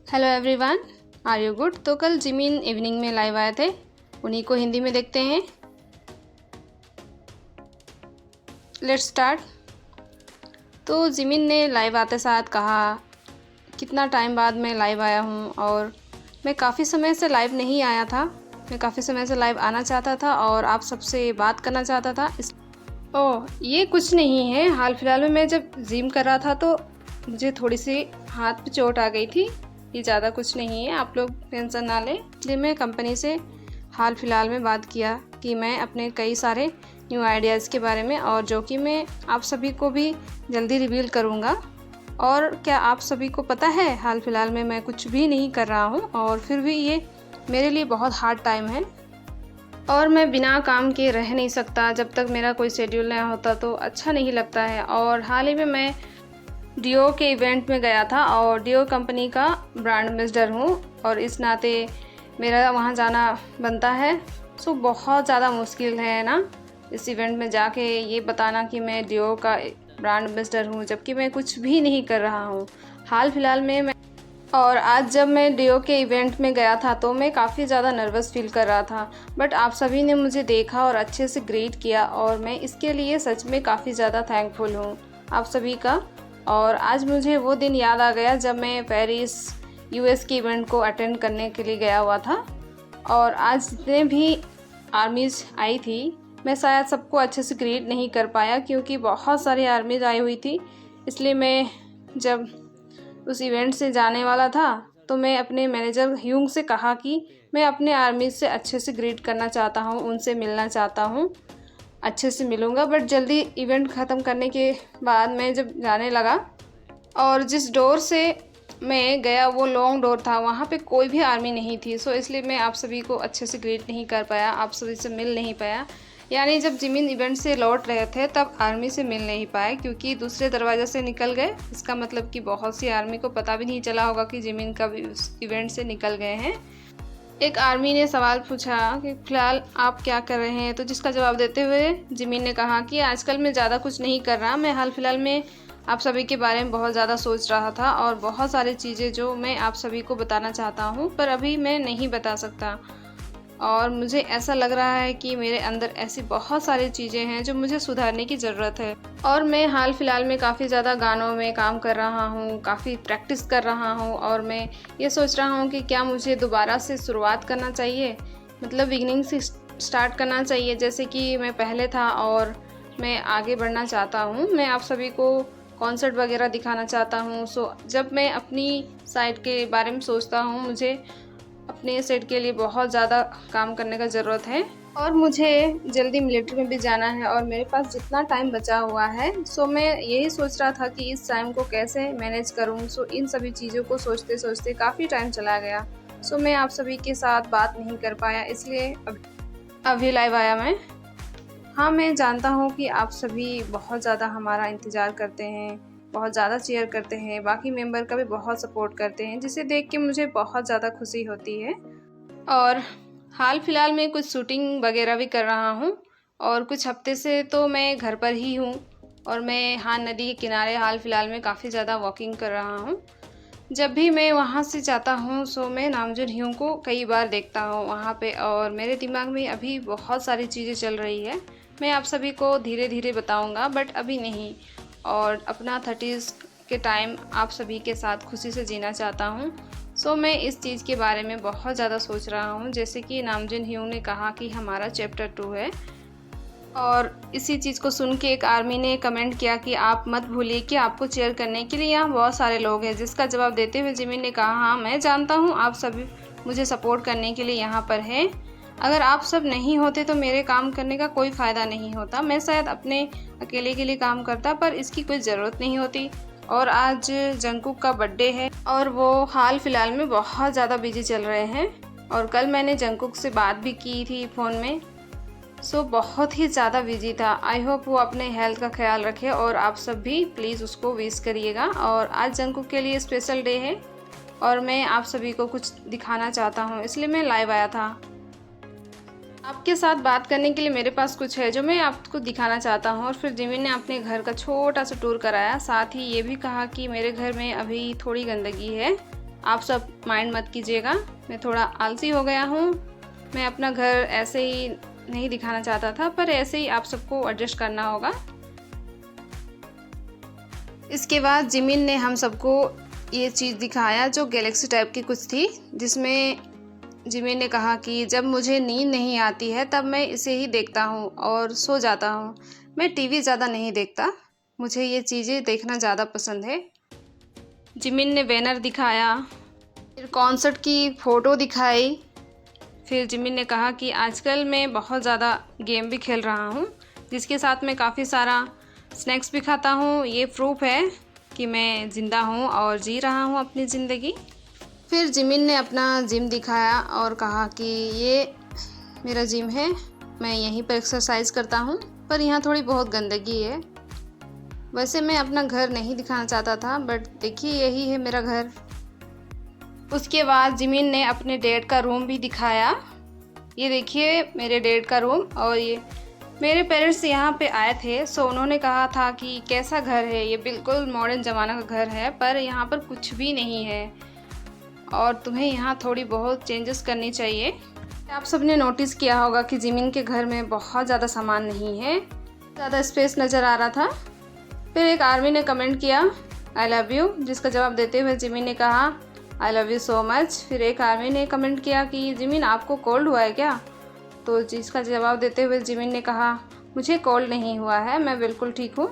Hello everyone, are you good. तो कल Jimin evening में लाइव आए थे, उन्हीं को हिंदी में देखते हैं। Let's start. तो जिमिन ने लाइव आते साथ कहा कितना टाइम बाद मैं लाइव आया हूँ और मैं काफ़ी समय से लाइव नहीं आया था। मैं काफ़ी समय से लाइव आना चाहता था और आप सबसे बात करना चाहता था। ओह, ये कुछ नहीं है। हाल फिलहाल में मैं जब जिम कर रहा था तो मुझे थोड़ी सी हाथ पे चोट आ गई थी। ये ज़्यादा कुछ नहीं है, आप लोग टेंशन ना लें। इसलिए मैं कंपनी से हाल फिलहाल में बात किया कि मैं अपने कई सारे न्यू आइडियाज़ के बारे में, और जो कि मैं आप सभी को भी जल्दी रिवील करूँगा। और क्या आप सभी को पता है, हाल फिलहाल में मैं कुछ भी नहीं कर रहा हूँ और फिर भी ये मेरे लिए बहुत हार्ड टाइम है और मैं बिना काम के रह नहीं सकता। जब तक मेरा कोई शेड्यूल नहीं होता तो अच्छा नहीं लगता है। और हाल ही में मैं डियो के इवेंट में गया था और डियो कंपनी का ब्रांड एम्बेसडर हूँ और इस नाते मेरा वहाँ जाना बनता है। सो बहुत ज़्यादा मुश्किल है ना इस इवेंट में जाके ये बताना कि मैं डियो का ब्रांड एम्बेसडर हूँ, जबकि मैं कुछ भी नहीं कर रहा हूँ हाल फिलहाल में। और आज जब मैं डियो के इवेंट में गया था तो मैं काफ़ी ज़्यादा नर्वस फील कर रहा था, बट आप सभी ने मुझे देखा और अच्छे से ग्रीट किया और मैं इसके लिए सच में काफ़ी ज़्यादा थैंकफुल हूँ आप सभी का। और आज मुझे वो दिन याद आ गया जब मैं पेरिस यूएस के इवेंट को अटेंड करने के लिए गया हुआ था। और आज जितने भी आर्मीज़ आई थी, मैं शायद सबको अच्छे से ग्रीट नहीं कर पाया क्योंकि बहुत सारी आर्मीज़ आई हुई थी। इसलिए मैं जब उस इवेंट से जाने वाला था तो मैं अपने मैनेजर ह्यूंग से कहा कि मैं अपने आर्मी से अच्छे से ग्रीट करना चाहता हूँ, उनसे मिलना चाहता हूँ। अच्छे से मिलूँगा, बट जल्दी इवेंट ख़त्म करने के बाद मैं जब जाने लगा और जिस डोर से मैं गया वो लॉन्ग डोर था, वहाँ पे कोई भी आर्मी नहीं थी। सो इसलिए मैं आप सभी को अच्छे से ग्रीट नहीं कर पाया, आप सभी से मिल नहीं पाया। यानी जब जिमिन इवेंट से लौट रहे थे तब आर्मी से मिल नहीं पाए क्योंकि दूसरे दरवाजे से निकल गए। इसका मतलब कि बहुत सी आर्मी को पता भी नहीं चला होगा कि जिमिन कब उस इवेंट से निकल गए हैं। एक आर्मी ने सवाल पूछा कि फ़िलहाल आप क्या कर रहे हैं, तो जिसका जवाब देते हुए जिमिन ने कहा कि आजकल मैं ज़्यादा कुछ नहीं कर रहा। मैं हाल फिलहाल में आप सभी के बारे में बहुत ज़्यादा सोच रहा था और बहुत सारी चीज़ें जो मैं आप सभी को बताना चाहता हूँ पर अभी मैं नहीं बता सकता। और मुझे ऐसा लग रहा है कि मेरे अंदर ऐसी बहुत सारी चीज़ें हैं जो मुझे सुधारने की ज़रूरत है। और मैं हाल फिलहाल में काफ़ी ज़्यादा गानों में काम कर रहा हूँ, काफ़ी प्रैक्टिस कर रहा हूँ और मैं ये सोच रहा हूँ कि क्या मुझे दोबारा से शुरुआत करना चाहिए, मतलब बिगिनिंग से स्टार्ट करना चाहिए जैसे कि मैं पहले था, और मैं आगे बढ़ना चाहता हूँ। मैं आप सभी को कॉन्सर्ट वगैरह दिखाना चाहता हूँ। सो जब मैं अपनी साइड के बारे में सोचता हूँ, मुझे अपने सेट के लिए बहुत ज़्यादा काम करने का ज़रूरत है और मुझे जल्दी मिलिट्री में भी जाना है और मेरे पास जितना टाइम बचा हुआ है, सो मैं यही सोच रहा था कि इस टाइम को कैसे मैनेज करूं। सो इन सभी चीज़ों को सोचते सोचते काफ़ी टाइम चला गया। सो मैं आप सभी के साथ बात नहीं कर पाया, इसलिए अभी लाइव आया मैं। हाँ, मैं जानता हूँ कि आप सभी बहुत ज़्यादा हमारा इंतज़ार करते हैं, बहुत ज़्यादा चीयर करते हैं, बाकी मेंबर का भी बहुत सपोर्ट करते हैं, जिसे देख के मुझे बहुत ज़्यादा खुशी होती है। और हाल फिलहाल में कुछ शूटिंग वगैरह भी कर रहा हूँ और कुछ हफ्ते से तो मैं घर पर ही हूँ और मैं हान नदी के किनारे हाल फिलहाल में काफ़ी ज़्यादा वॉकिंग कर रहा हूँ। जब भी मैं वहाँ से जाता हूँ सो मैं नामजुन ह्यूंग को कई बार देखता हूँ वहाँ पे, और मेरे दिमाग में अभी बहुत सारी चीज़ें चल रही है। मैं आप सभी को धीरे धीरे बताऊँगा, बट अभी नहीं। और अपना 30s के टाइम आप सभी के साथ खुशी से जीना चाहता हूँ। सो मैं इस चीज़ के बारे में बहुत ज़्यादा सोच रहा हूँ, जैसे कि नामजुन ह्यूंग ने कहा कि हमारा चैप्टर 2 है। और इसी चीज़ को सुन के एक आर्मी ने कमेंट किया कि आप मत भूलिए कि आपको चेयर करने के लिए यहाँ बहुत सारे लोग हैं, जिसका जवाब देते हुए जिमिन ने कहा, हाँ मैं जानता हूँ आप सभी मुझे सपोर्ट करने के लिए यहाँ पर हैं। अगर आप सब नहीं होते तो मेरे काम करने का कोई फ़ायदा नहीं होता। मैं शायद अपने अकेले के लिए काम करता पर इसकी कोई ज़रूरत नहीं होती। और आज जंगकुक का बर्थडे है और वो हाल फिलहाल में बहुत ज़्यादा बिजी चल रहे हैं। और कल मैंने जंगकुक से बात भी की थी फ़ोन में। सो बहुत ही ज़्यादा बिजी था। आई होप वो अपने हेल्थ का ख्याल रखे और आप सब भी प्लीज़ उसको विश करिएगा। और आज जंगकुक के लिए स्पेशल डे है और मैं आप सभी को कुछ दिखाना चाहता हूँ, इसलिए मैं लाइव आया था। आपके साथ बात करने के लिए मेरे पास कुछ है जो मैं आपको दिखाना चाहता हूँ। और फिर जिमिन ने अपने घर का छोटा सा टूर कराया, साथ ही ये भी कहा कि मेरे घर में अभी थोड़ी गंदगी है आप सब माइंड मत कीजिएगा, मैं थोड़ा आलसी हो गया हूँ। मैं अपना घर ऐसे ही नहीं दिखाना चाहता था, पर ऐसे ही आप सबको एडजस्ट करना होगा। इसके बाद जिमिन ने हम सबको ये चीज़ दिखाया जो गैलेक्सी टाइप की कुछ थी, जिसमें जिमिन ने कहा कि जब मुझे नींद नहीं आती है तब मैं इसे ही देखता हूँ और सो जाता हूँ। मैं टीवी ज़्यादा नहीं देखता, मुझे ये चीज़ें देखना ज़्यादा पसंद है। जिमिन ने बैनर दिखाया, फिर कॉन्सर्ट की फ़ोटो दिखाई। फिर जिमिन ने कहा कि आजकल मैं बहुत ज़्यादा गेम भी खेल रहा हूँ, जिसके साथ मैं काफ़ी सारा स्नैक्स भी खाता हूँ। ये प्रूफ है कि मैं ज़िंदा हूँ और जी रहा हूँ अपनी ज़िंदगी। फिर जिमिन ने अपना जिम दिखाया और कहा कि ये मेरा जिम है, मैं यहीं पर एक्सरसाइज करता हूँ, पर यहाँ थोड़ी बहुत गंदगी है। वैसे मैं अपना घर नहीं दिखाना चाहता था, बट देखिए यही है मेरा घर। उसके बाद जिमिन ने अपने डैड का रूम भी दिखाया। ये देखिए मेरे डैड का रूम, और ये मेरे पेरेंट्स यहाँ पे आए थे, सो उन्होंने कहा था कि कैसा घर है, ये बिल्कुल मॉडर्न ज़माना का घर है, पर यहाँ पर कुछ भी नहीं है और तुम्हें यहाँ थोड़ी बहुत चेंजेस करनी चाहिए। आप सबने नोटिस किया होगा कि जिमिन के घर में बहुत ज़्यादा सामान नहीं है, ज़्यादा स्पेस नज़र आ रहा था। फिर एक आर्मी ने कमेंट किया आई लव यू, जिसका जवाब देते हुए जिमिन ने कहा I love you so much. फिर एक आर्मी ने कमेंट किया कि जिमिन आपको कोल्ड हुआ है क्या, तो जिसका जवाब देते हुए जिमिन ने कहा मुझे कोल्ड नहीं हुआ है, मैं बिल्कुल ठीक हूँ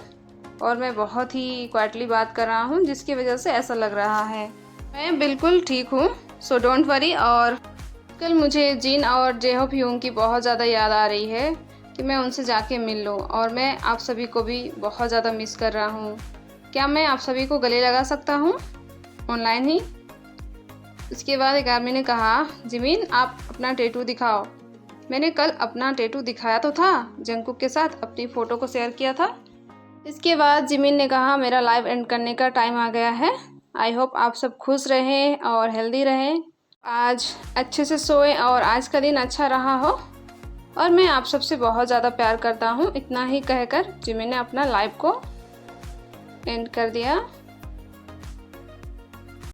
और मैं बहुत ही क्वाइटली बात कर रहा हूँ, जिसकी वजह से ऐसा लग रहा है। मैं बिल्कुल ठीक हूँ, सो डोंट वरी। और कल मुझे जिन और जेहोप ह्यूंग की बहुत ज़्यादा याद आ रही है कि मैं उनसे जाके मिल लूँ, और मैं आप सभी को भी बहुत ज़्यादा मिस कर रहा हूँ। क्या मैं आप सभी को गले लगा सकता हूँ ऑनलाइन ही? इसके बाद एक आदमी ने कहा जिमिन आप अपना टैटू दिखाओ। मैंने कल अपना टैटू दिखाया तो था, जंगकुक के साथ अपनी फ़ोटो को शेयर किया था। इसके बाद जिमिन ने कहा मेरा लाइव एंड करने का टाइम आ गया है। आई होप आप सब खुश रहें और हेल्दी रहें, आज अच्छे से सोएं और आज का दिन अच्छा रहा हो, और मैं आप सबसे बहुत ज़्यादा प्यार करता हूँ। इतना ही कहकर जिमिन ने अपना लाइव को एंड कर दिया।